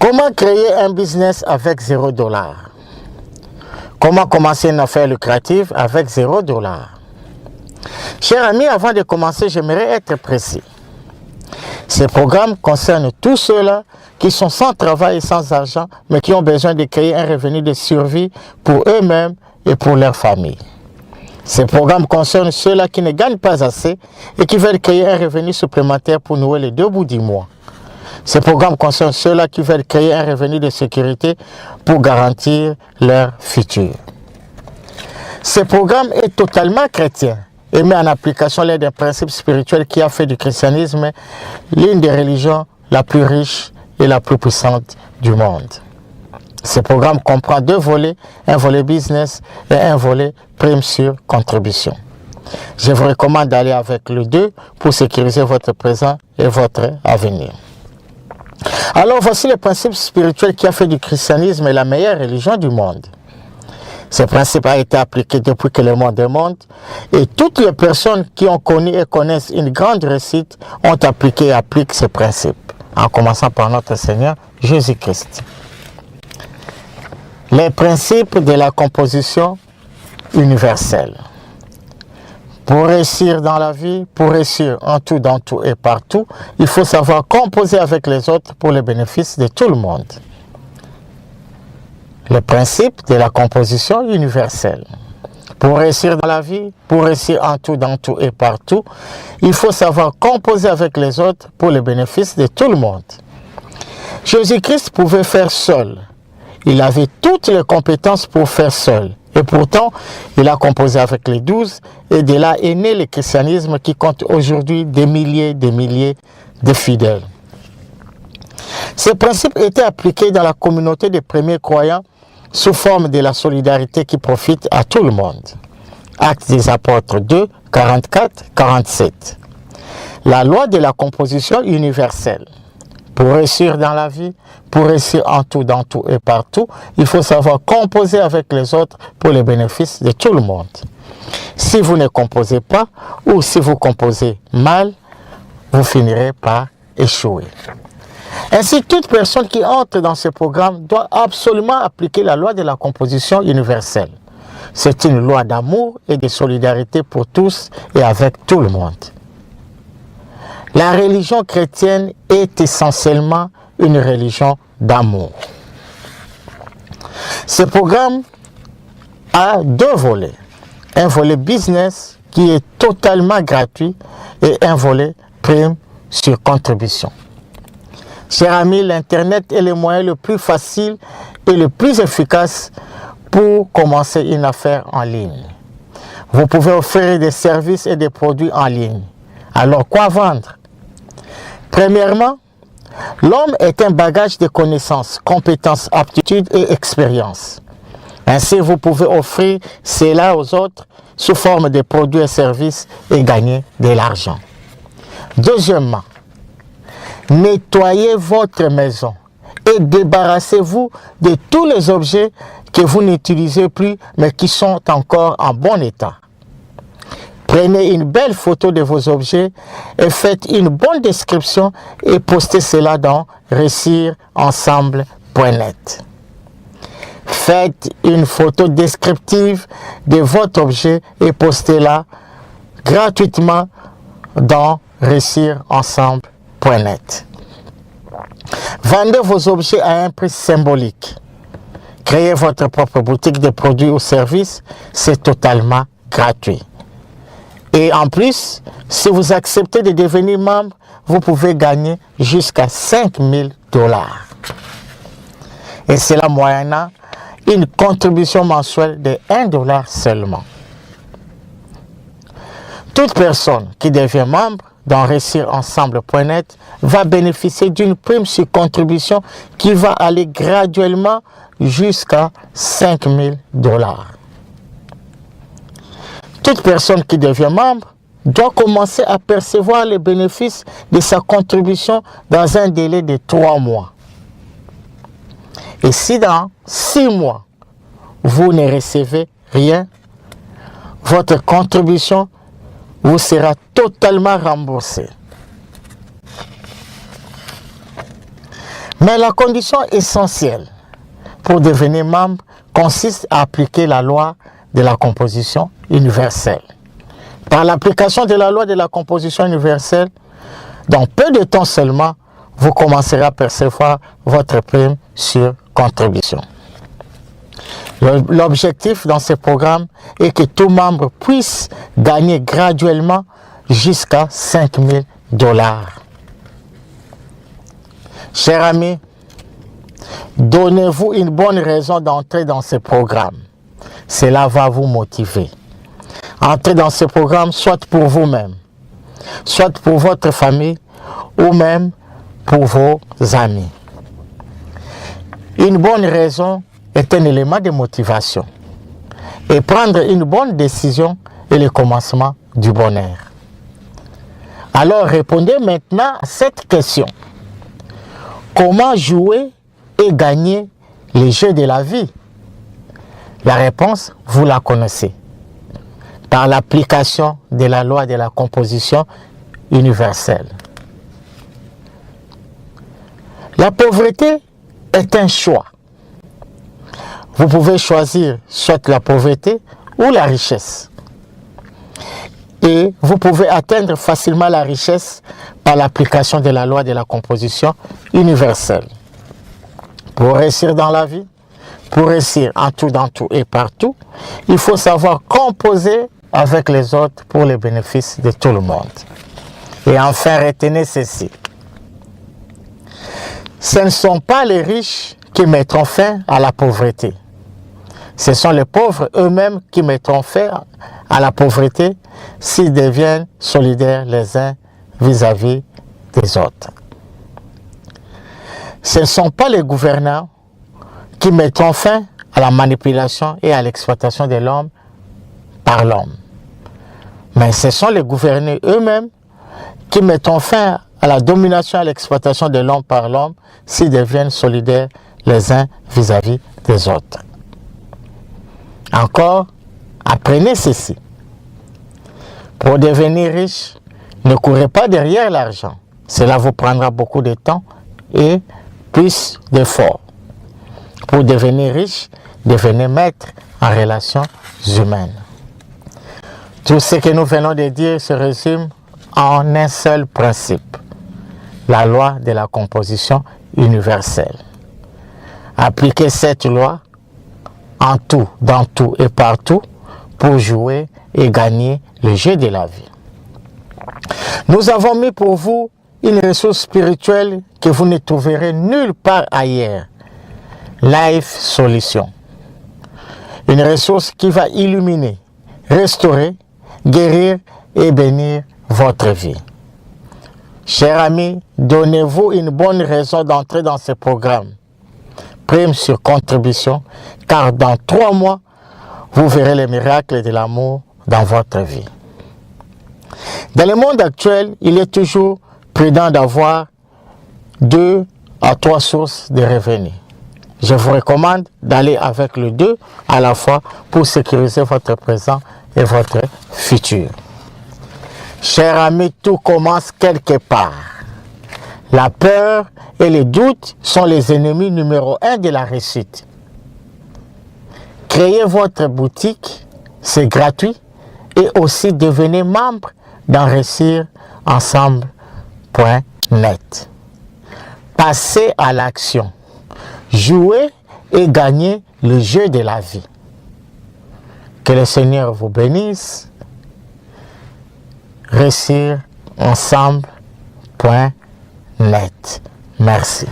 Comment créer un business avec $0? Comment commencer une affaire lucrative avec $0? Chers amis, avant de commencer, j'aimerais être précis. Ces programmes concernent tous ceux-là qui sont sans travail et sans argent, mais qui ont besoin de créer un revenu de survie pour eux-mêmes et pour leur famille. Ces programmes concernent ceux-là qui ne gagnent pas assez et qui veulent créer un revenu supplémentaire pour nouer les deux bouts du mois. Ces programmes concernent ceux-là qui veulent créer un revenu de sécurité pour garantir leur futur. Ce programme est totalement chrétien et met en application l'un des principes spirituels qui a fait du christianisme l'une des religions la plus riche et la plus puissante du monde. Ce programme comprend deux volets, un volet business et un volet prime sur contribution. Je vous recommande d'aller avec le 2 pour sécuriser votre présent et votre avenir. Alors voici le principe spirituel qui a fait du christianisme la meilleure religion du monde. Ce principe a été appliqué depuis que le monde est monde et toutes les personnes qui ont connu et connaissent une grande réussite ont appliqué et appliquent ce principe, en commençant par notre Seigneur Jésus-Christ. Les principes de la composition universelle. Pour réussir dans la vie, pour réussir en tout, dans tout et partout, il faut savoir composer avec les autres pour le bénéfice de tout le monde. Le principe de la composition universelle. Pour réussir dans la vie, pour réussir en tout, dans tout et partout, il faut savoir composer avec les autres pour le bénéfice de tout le monde. Jésus-Christ pouvait faire seul. Il avait toutes les compétences pour faire seul. Et pourtant, il a composé avec les 12 et de là est né le christianisme qui compte aujourd'hui des milliers de fidèles. Ces principes étaient appliqués dans la communauté des premiers croyants sous forme de la solidarité qui profite à tout le monde. Actes des apôtres 2, 44-47. La loi de la composition universelle. Pour réussir dans la vie, pour réussir en tout, dans tout et partout, il faut savoir composer avec les autres pour le bénéfice de tout le monde. Si vous ne composez pas ou si vous composez mal, vous finirez par échouer. Ainsi, toute personne qui entre dans ce programme doit absolument appliquer la loi de la composition universelle. C'est une loi d'amour et de solidarité pour tous et avec tout le monde. La religion chrétienne est essentiellement une religion d'amour. Ce programme a deux volets. Un volet business qui est totalement gratuit et un volet prime sur contribution. Chers amis, l'Internet est le moyen le plus facile et le plus efficace pour commencer une affaire en ligne. Vous pouvez offrir des services et des produits en ligne. Alors, quoi vendre? Premièrement, l'homme est un bagage de connaissances, compétences, aptitudes et expériences. Ainsi, vous pouvez offrir cela aux autres sous forme de produits et services et gagner de l'argent. Deuxièmement, nettoyez votre maison et débarrassez-vous de tous les objets que vous n'utilisez plus mais qui sont encore en bon état. Prenez une belle photo de vos objets et faites une bonne description et postez cela dans réussirensemble.net. Faites une photo descriptive de votre objet et postez-la gratuitement dans réussirensemble.net. Vendez vos objets à un prix symbolique. Créez votre propre boutique de produits ou services, c'est totalement gratuit. Et en plus, si vous acceptez de devenir membre, vous pouvez gagner jusqu'à $5 000. Et cela moyennant une contribution mensuelle de $1 seulement. Toute personne qui devient membre dans réussirensemble.net va bénéficier d'une prime sur contribution qui va aller graduellement jusqu'à $5 000. Toute personne qui devient membre doit commencer à percevoir les bénéfices de sa contribution dans un délai de 3 mois. Et si dans 6 mois, vous ne recevez rien, votre contribution vous sera totalement remboursée. Mais la condition essentielle pour devenir membre consiste à appliquer la loi de la composition universelle. Par l'application de la loi de la composition universelle, dans peu de temps seulement, vous commencerez à percevoir votre prime sur contribution. L'objectif dans ce programme est que tout membre puisse gagner graduellement jusqu'à 5 000 $. Chers amis, donnez-vous une bonne raison d'entrer dans ce programme. Cela va vous motiver. Entrez dans ce programme soit pour vous-même, soit pour votre famille ou même pour vos amis. Une bonne raison est un élément de motivation. Et prendre une bonne décision est le commencement du bonheur. Alors répondez maintenant à cette question. Comment jouer et gagner les jeux de la vie? La réponse, vous la connaissez. Par l'application de la loi de la composition universelle. La pauvreté est un choix. Vous pouvez choisir soit la pauvreté ou la richesse. Et vous pouvez atteindre facilement la richesse par l'application de la loi de la composition universelle. Pour réussir dans la vie, pour réussir en tout, dans tout et partout, il faut savoir composer avec les autres pour le bénéfice de tout le monde. Et enfin, retenez ceci. Ce ne sont pas les riches qui mettront fin à la pauvreté. Ce sont les pauvres eux-mêmes qui mettront fin à la pauvreté s'ils deviennent solidaires les uns vis-à-vis des autres. Ce ne sont pas les gouvernants qui mettront fin à la manipulation et à l'exploitation de l'homme par l'homme. Mais ce sont les gouvernés eux-mêmes qui mettront fin à la domination et à l'exploitation de l'homme par l'homme s'ils deviennent solidaires les uns vis-à-vis des autres. Encore, apprenez ceci. Pour devenir riche, ne courez pas derrière l'argent. Cela vous prendra beaucoup de temps et plus d'efforts. Pour devenir riche, devenez maître en relations humaines. Tout ce que nous venons de dire se résume en un seul principe. La loi de la composition universelle. Appliquez cette loi en tout, dans tout et partout pour jouer et gagner le jeu de la vie. Nous avons mis pour vous une ressource spirituelle que vous ne trouverez nulle part ailleurs. Life Solution. Une ressource qui va illuminer, restaurer, guérir et bénir votre vie. Chers amis, donnez-vous une bonne raison d'entrer dans ce programme. Prime sur contribution, car dans 3 mois, vous verrez les miracles de l'amour dans votre vie. Dans le monde actuel, il est toujours prudent d'avoir 2 à 3 sources de revenus. Je vous recommande d'aller avec les 2 à la fois pour sécuriser votre présent et votre futur. Chers amis, tout commence quelque part. La peur et les doutes sont les ennemis numéro 1 de la réussite. Créez votre boutique, c'est gratuit, et aussi devenez membre d'enrichirensemble.net. Passez à l'action. Jouez et gagnez le jeu de la vie. Que le Seigneur vous bénisse. Réussirensemble.net. Merci.